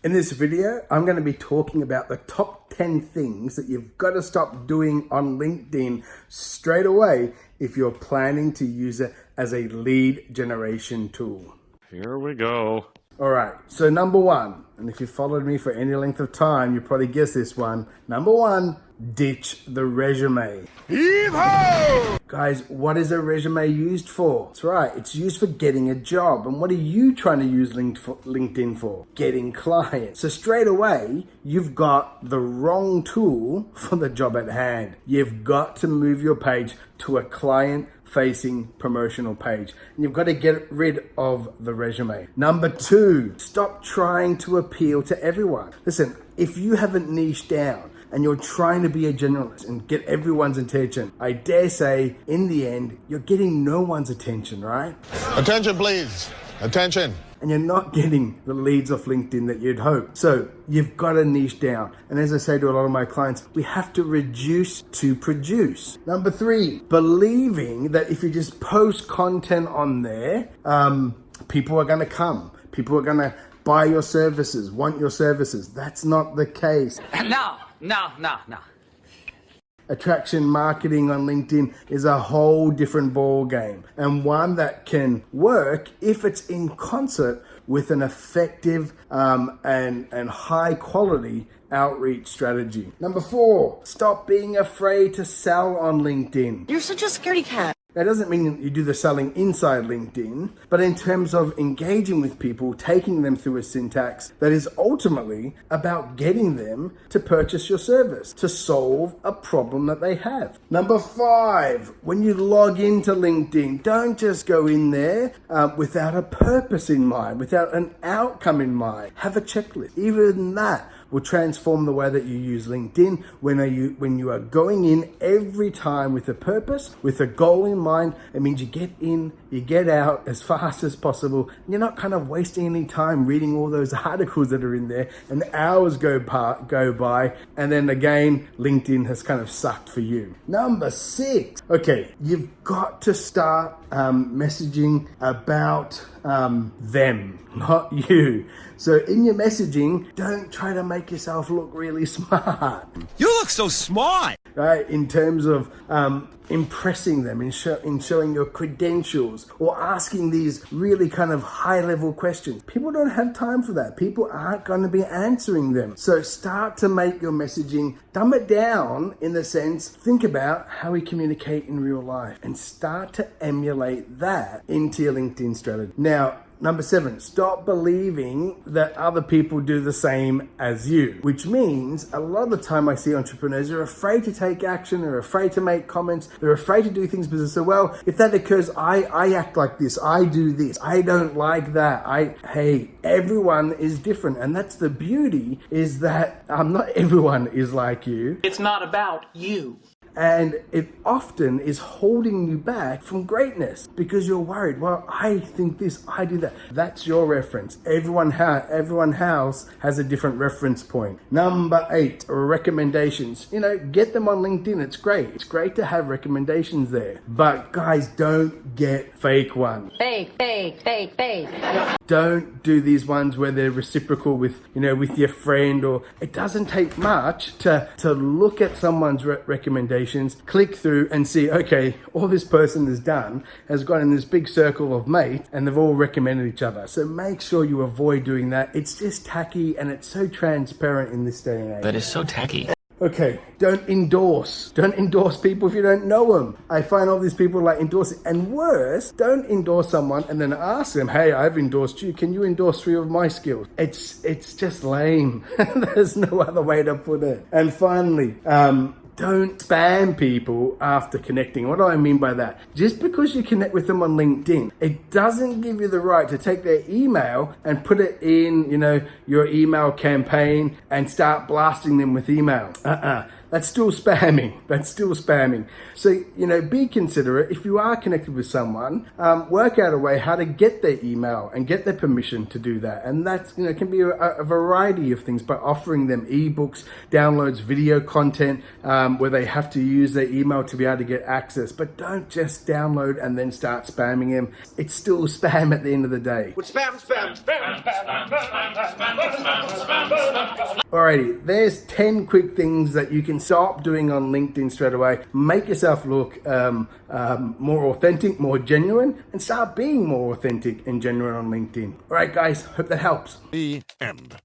In this video, I'm going to be talking about the top 10 things that you've got to stop doing on LinkedIn straight away if you're planning to use it as a lead generation tool. Here we go. All right, so number one, and if you followed me for any length of time, you probably guessed this one. Number one, ditch the resume. Yeehaw! Guys, what is a resume used for? That's right, it's used for getting a job. And what are you trying to use LinkedIn for? Getting clients. So straight away, you've got the wrong tool for the job at hand. You've got to move your page to a client-facing promotional page. And you've got to get rid of the resume. Number two, stop trying to appeal to everyone. Listen, if you haven't niched down, and you're trying to be a generalist and get everyone's attention, I dare say, in the end, you're getting no one's attention, right? Attention, please. Attention. And you're not getting the leads off LinkedIn that you'd hope. So you've got to niche down. And as I say to a lot of my clients, we have to reduce to produce. Number three, believing that if you just post content on there, people are going to come. People are going to buy your services, want your services. That's not the case. No. Attraction marketing on LinkedIn is a whole different ball game, and one that can work if it's in concert with an effective and high quality outreach strategy. Number four, stop being afraid to sell on LinkedIn. You're such a scaredy cat. That doesn't mean you do the selling inside LinkedIn, but in terms of engaging with people, taking them through a syntax that is ultimately about getting them to purchase your service, to solve a problem that they have. Number five, when you log into LinkedIn, don't just go in there without a purpose in mind, without an outcome in mind. Have a checklist. Even that will transform the way that you use LinkedIn when you are going in every time with a purpose, with a goal in mind. It means you get in, you get out as fast as possible. And you're not kind of wasting any time reading all those articles that are in there, and hours go by, and then again, LinkedIn has kind of sucked for you. Number six, okay, you've got to start messaging about them, not you. So in your messaging, don't try to make yourself look really smart. You look so smart. Right, in terms of impressing them, in showing your credentials, or asking these really kind of high-level questions. People don't have time for that. People aren't going to be answering them. So start to make your messaging, dumb it down in the sense, think about how we communicate in real life, and start to emulate that into your LinkedIn strategy. Now, number seven, stop believing that other people do the same as you, which means a lot of the time I see entrepreneurs are afraid to take action, they're afraid to make comments, they're afraid to do things because they say, well, if that occurs, I act like this, I do this, I don't like that. Hey, everyone is different. And that's the beauty, is that not everyone is like you. It's not about you. And it often is holding you back from greatness because you're worried, well, I think this, I do that. That's your reference. Everyone else has a different reference point. Number eight, recommendations. Get them on LinkedIn. It's great. It's great to have recommendations there. But guys, don't get fake ones. Fake. Don't do these ones where they're reciprocal with your friend, or it doesn't take much to look at someone's recommendations, click through and see, okay, all this person has done has got in this big circle of mates and they've all recommended each other. So make sure you avoid doing that. It's just tacky, and it's so transparent in this day and age. That is so tacky. Okay, don't endorse people if you don't know them. I find all these people like endorsing, and worse, don't endorse someone and then ask them, hey, I've endorsed you, can you endorse 3 of my skills? It's just lame. There's no other way to put it. And finally, don't spam people after connecting. What do I mean by that? Just because you connect with them on LinkedIn, it doesn't give you the right to take their email and put it in, your email campaign and start blasting them with email. that's still spamming. That's still spamming. So, be considerate. If you are connected with someone, work out a way how to get their email and get their permission to do that. And that, can be a variety of things, by offering them ebooks, downloads, video content, where they have to use their email to be able to get access. But don't just download and then start spamming them. It's still spam at the end of the day. Alrighty, there's 10 quick things that you can stop doing on LinkedIn straight away. Make yourself look more authentic, more genuine, and start being more authentic and genuine on LinkedIn. Alright guys, hope that helps. The end.